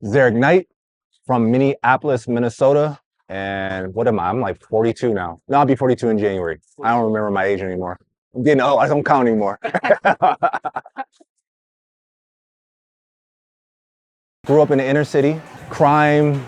Zerek Knight from Minneapolis, Minnesota. And what am I? I'm like 42 now. No, I'll be 42 in January. I don't remember my age anymore. I'm getting old. I don't count anymore. Grew up in the inner city, crime,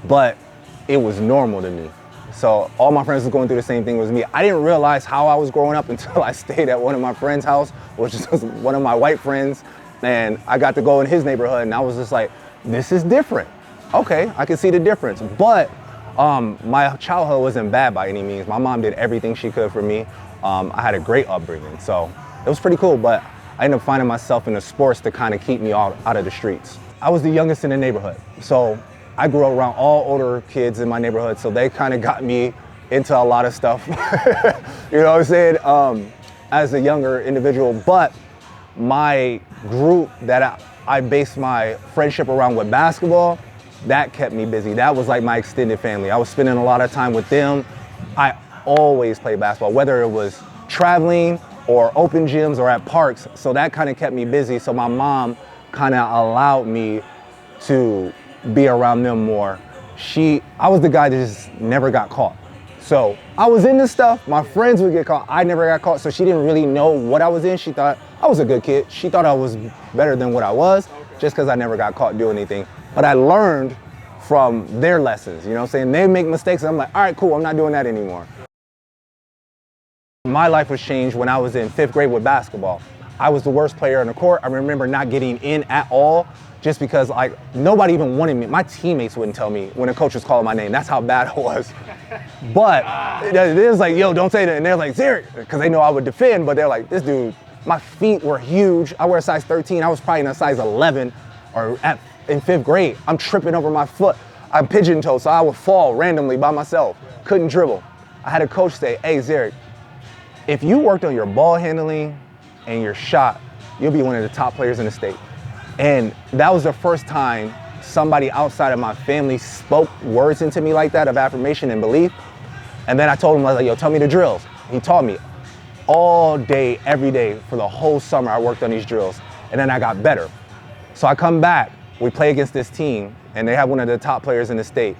but it was normal to me. So all my friends was going through the same thing as me. I didn't realize how I was growing up until I stayed at one of my friends' house, which was one of my white friends. And I got to go in his neighborhood and I was just like, this is different. Okay, I can see the difference. But my childhood wasn't bad by any means. My mom did everything she could for me. I had a great upbringing, so it was pretty cool, but I ended up finding myself in the sports to kind of keep me out of the streets. I was the youngest in the neighborhood, so I grew up around all older kids in my neighborhood, so they kind of got me into a lot of stuff, you know what I'm saying, as a younger individual. But my group that I based my friendship around with basketball, that kept me busy. That was like my extended family. I was spending a lot of time with them. I always played basketball, whether it was traveling or open gyms or at parks. So that kind of kept me busy. So my mom kind of allowed me to be around them more. I was the guy that just never got caught. So I was in this stuff, my friends would get caught, I never got caught, so she didn't really know what I was in. She thought I was a good kid. She thought I was better than what I was, just because I never got caught doing anything. But I learned from their lessons, you know what I'm saying? They make mistakes, and I'm like, all right, cool, I'm not doing that anymore. My life was changed when I was in 5th grade with basketball. I was the worst player on the court. I remember not getting in at all, just because like nobody even wanted me. My teammates wouldn't tell me when a coach was calling my name. That's how bad I was. But it was like, yo, don't say that. And they're like, Zerek, because they know I would defend, but they're like, this dude, my feet were huge. I wear a size 13. I was probably in a size 11 or in 5th grade. I'm tripping over my foot. I'm pigeon-toed, so I would fall randomly by myself. Couldn't dribble. I had a coach say, hey, Zerek, if you worked on your ball handling and your shot, you'll be one of the top players in the state. And that was the first time somebody outside of my family spoke words into me like that of affirmation and belief. And then I told him, I was like, yo, tell me the drills. He taught me all day, every day for the whole summer. I worked on these drills and then I got better. So I come back, we play against this team and they have one of the top players in the state.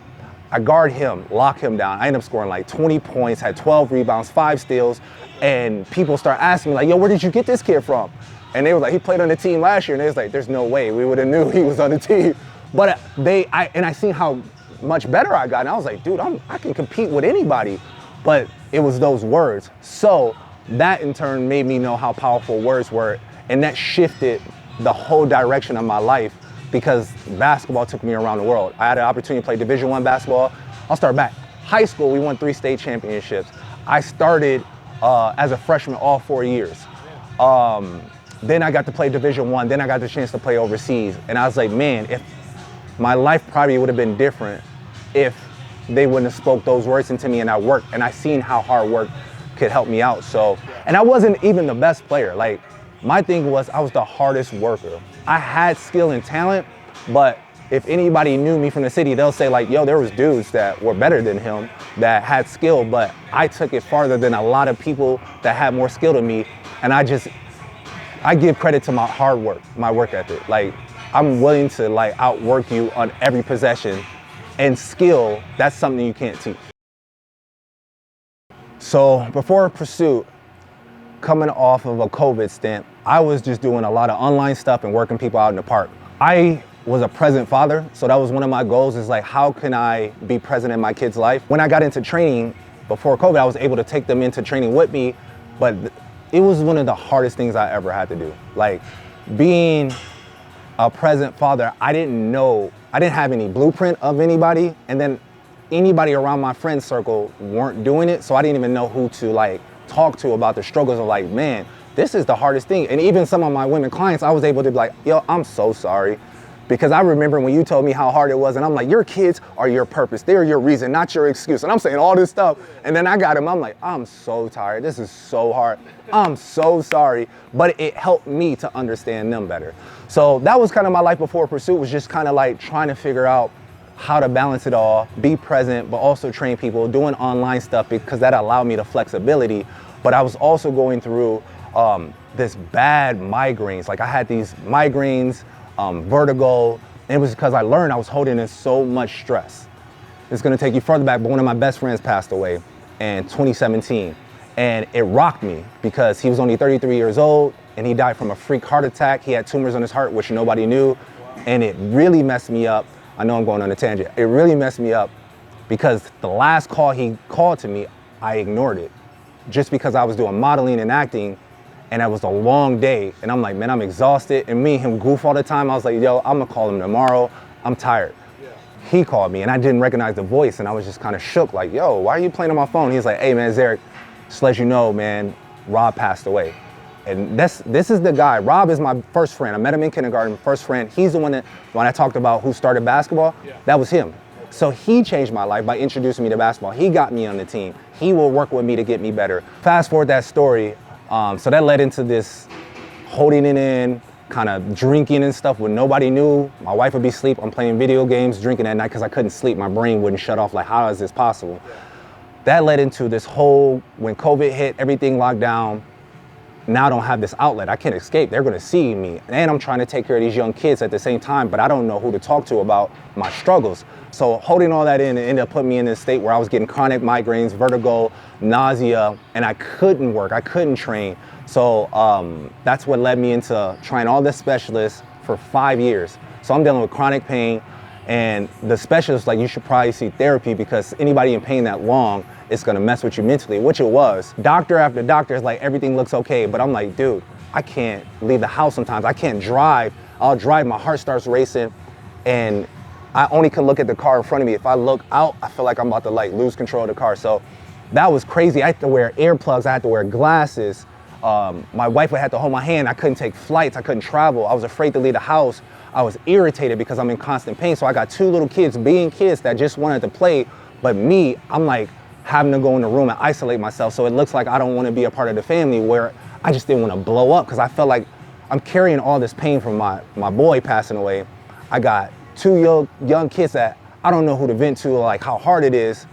I guard him, lock him down. I end up scoring like 20 points, had 12 rebounds, 5 steals, and people start asking me like, yo, where did you get this kid from? And they were like, he played on the team last year. And they was like, there's no way we would have knew he was on the team. But I seen how much better I got. And I was like, dude, I can compete with anybody. But it was those words. So that in turn made me know how powerful words were. And that shifted the whole direction of my life because basketball took me around the world. I had an opportunity to play Division I basketball. I'll start back. High school, we won 3 state championships. I started as a freshman all 4 years. Then I got to play Division I, then I got the chance to play overseas. And I was like, man, if my life probably would have been different if they wouldn't have spoke those words into me and I worked. And I seen how hard work could help me out. So, and I wasn't even the best player. Like, my thing was I was the hardest worker. I had skill and talent, but if anybody knew me from the city, they'll say like, yo, there was dudes that were better than him that had skill, but I took it farther than a lot of people that had more skill than me. And I give credit to my hard work, my work ethic. Like, I'm willing to like outwork you on every possession, and skill, that's something you can't teach. So before Pursuit, coming off of a COVID stint, I was just doing a lot of online stuff and working people out in the park. I was a present father, so that was one of my goals, is like, how can I be present in my kid's life? When I got into training before COVID, I was able to take them into training with me, but it was one of the hardest things I ever had to do. Like, being a present father, I didn't have any blueprint of anybody, and then anybody around my friend circle weren't doing it, so I didn't even know who to like talk to about the struggles of like, man, this is the hardest thing. And even some of my women clients, I was able to be like, yo, I'm so sorry. Because I remember when you told me how hard it was, and I'm like, your kids are your purpose. They're your reason, not your excuse. And I'm saying all this stuff. And then I got him, I'm like, I'm so tired. This is so hard. I'm so sorry. But it helped me to understand them better. So that was kind of my life before Pursuit, was just kind of like trying to figure out how to balance it all, be present, but also train people, doing online stuff because that allowed me the flexibility. But I was also going through this bad migraines. Like, I had these migraines, vertigo, And it was because I learned I was holding in so much stress. It's gonna take you further back, but one of my best friends passed away in 2017. And it rocked me because he was only 33 years old and he died from a freak heart attack. He had tumors on his heart, which nobody knew. And it really messed me up. I know I'm going on a tangent. It really messed me up because the last call he called to me, I ignored it just because I was doing modeling and acting. And it was a long day. And I'm like, man, I'm exhausted. And me and him goof all the time. I was like, yo, I'm gonna call him tomorrow. I'm tired. Yeah. He called me and I didn't recognize the voice. And I was just kind of shook, like, yo, why are you playing on my phone? He's like, hey man, Zerek, just to let you know, man, Rob passed away. And this is the guy. Rob is my first friend. I met him in kindergarten, first friend. He's the one that, when I talked about who started basketball, that was him. So he changed my life by introducing me to basketball. He got me on the team. He will work with me to get me better. Fast forward that story. So that led into this holding it in, kind of drinking and stuff when nobody knew. My wife would be asleep. I'm playing video games, drinking at night because I couldn't sleep. My brain wouldn't shut off. Like, how is this possible? That led into this whole, when COVID hit, everything locked down. Now I don't have this outlet. I can't escape. They're going to see me. And I'm trying to take care of these young kids at the same time, but I don't know who to talk to about my struggles. So holding all that in, it ended up putting me in this state where I was getting chronic migraines, vertigo, nausea, and I couldn't work. I couldn't train. So that's what led me into trying all the specialists for 5 years. So I'm dealing with chronic pain, and the specialists, like, you should probably see therapy because anybody in pain that long, it's gonna mess with you mentally, which it was. Doctor after doctor is like, everything looks okay, but I'm like, dude, I can't leave the house sometimes. I can't drive. I'll drive, my heart starts racing, and I only can look at the car in front of me. If I look out, I feel like I'm about to like lose control of the car. So that was crazy. I had to wear earplugs, I had to wear glasses. My wife would have to hold my hand. I couldn't take flights, I couldn't travel. I was afraid to leave the house. I was irritated because I'm in constant pain. So I got 2 little kids, being kids that just wanted to play, but me, I'm like having to go in the room and isolate myself. So it looks like I don't want to be a part of the family, where I just didn't want to blow up because I felt like I'm carrying all this pain from my boy passing away. I got 2 young kids that I don't know who to vent to, like how hard it is.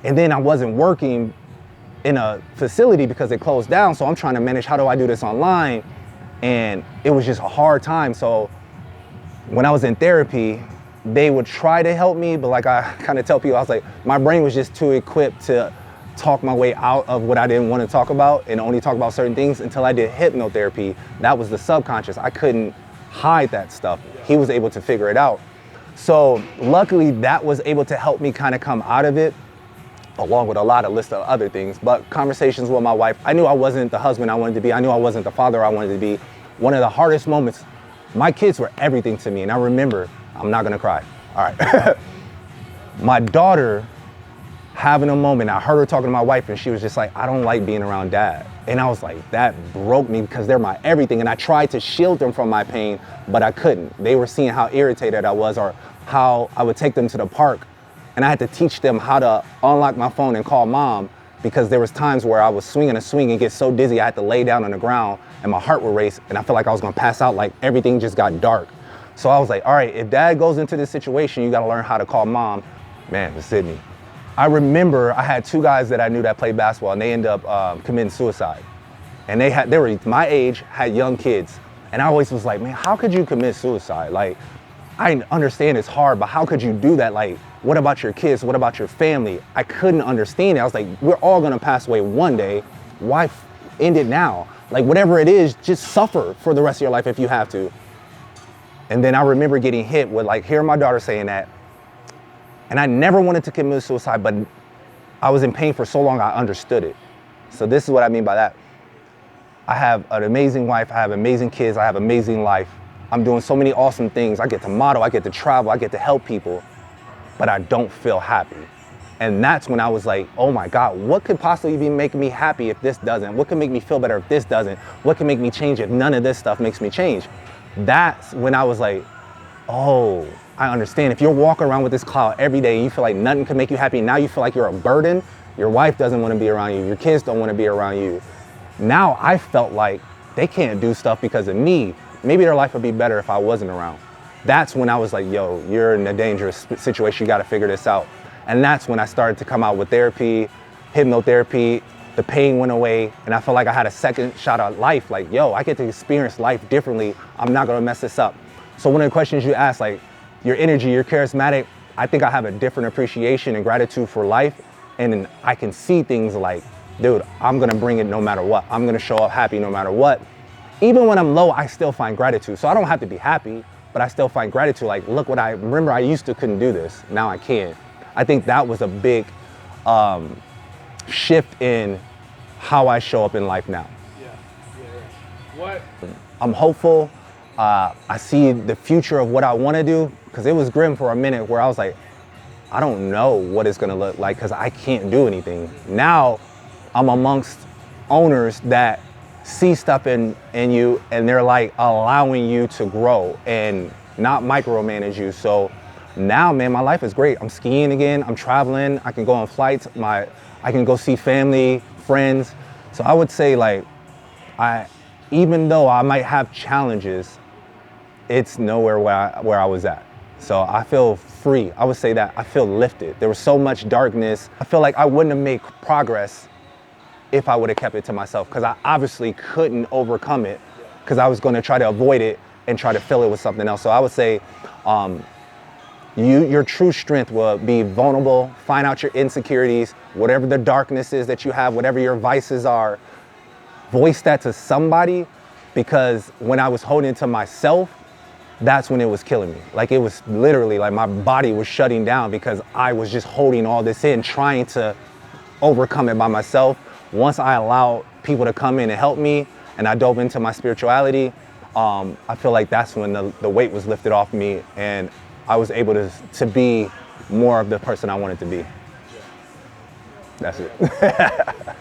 And then I wasn't working in a facility because it closed down. So I'm trying to manage, how do I do this online? And it was just a hard time. So when I was in therapy, they would try to help me, but like I kind of tell people, I was like, my brain was just too equipped to talk my way out of what I didn't want to talk about and only talk about certain things until I did hypnotherapy. That was the subconscious. I couldn't hide that stuff. He was able to figure it out. So luckily that was able to help me kind of come out of it, along with a lot of list of other things. But conversations with my wife, I knew I wasn't the husband I wanted to be. I knew I wasn't the father I wanted to be. One of the hardest moments, my kids were everything to me. And I remember, I'm not gonna cry, all right. My daughter having a moment, I heard her talking to my wife and she was just like, I don't like being around dad. And I was like, that broke me because they're my everything. And I tried to shield them from my pain, but I couldn't. They were seeing how irritated I was, or how I would take them to the park and I had to teach them how to unlock my phone and call mom, because there was times where I was swinging a swing and get so dizzy I had to lay down on the ground and my heart would race and I felt like I was gonna pass out, like everything just got dark. So I was like, all right, if dad goes into this situation, you gotta learn how to call mom. Man, it hit me. I remember I had 2 guys that I knew that played basketball and they ended up committing suicide. And they were my age, had young kids. And I always was like, man, how could you commit suicide? Like, I understand it's hard, but how could you do that? Like, what about your kids? What about your family? I couldn't understand it. I was like, we're all gonna pass away one day. Why end it now? Like, whatever it is, just suffer for the rest of your life if you have to. And then I remember getting hit with, like, hearing my daughter saying that. And I never wanted to commit suicide, but I was in pain for so long, I understood it. So this is what I mean by that. I have an amazing wife, I have amazing kids, I have amazing life. I'm doing so many awesome things. I get to model, I get to travel, I get to help people, but I don't feel happy. And that's when I was like, oh my God, what could possibly be making me happy if this doesn't? What can make me feel better if this doesn't? What can make me change if none of this stuff makes me change? That's when I was like, oh, I understand. If you're walking around with this cloud every day and you feel like nothing can make you happy, now you feel like you're a burden, your wife doesn't want to be around you, your kids don't want to be around you. Now I felt like they can't do stuff because of me. Maybe their life would be better if I wasn't around. That's when I was like, yo, you're in a dangerous situation, you gotta figure this out. And that's when I started to come out with therapy, hypnotherapy, the pain went away, and I felt like I had a second shot at life. Like, yo, I get to experience life differently. I'm not gonna mess this up. So one of the questions you asked, like, your energy, you're charismatic. I think I have a different appreciation and gratitude for life. And I can see things like, dude, I'm gonna bring it no matter what. I'm gonna show up happy no matter what. Even when I'm low, I still find gratitude. So I don't have to be happy, but I still find gratitude. Like, look what I remember, I used to couldn't do this. Now I can. I think that was a big shift in how I show up in life now. What? I'm hopeful. I see the future of what I want to do, because it was grim for a minute where I was like, I don't know what it's going to look like because I can't do anything. Now I'm amongst owners that see stuff in you, and they're like allowing you to grow and not micromanage you. So now, man, my life is great. I'm skiing again. I'm traveling. I can go on flights. I can go see family, friends. So I would say, like, even though I might have challenges, it's nowhere where I was at. So I feel free. I would say that I feel lifted. There was so much darkness. I feel like I wouldn't have made progress if I would have kept it to myself, because I obviously couldn't overcome it, because I was going to try to avoid it and try to fill it with something else. So I would say your true strength will be vulnerable, find out your insecurities, whatever the darkness is that you have, whatever your vices are, voice that to somebody, because when I was holding it to myself, that's when it was killing me. Like, it was literally like my body was shutting down because I was just holding all this in, trying to overcome it by myself. Once I allowed people to come in and help me, and I dove into my spirituality, I feel like that's when the weight was lifted off me, and I was able to be more of the person I wanted to be. That's it.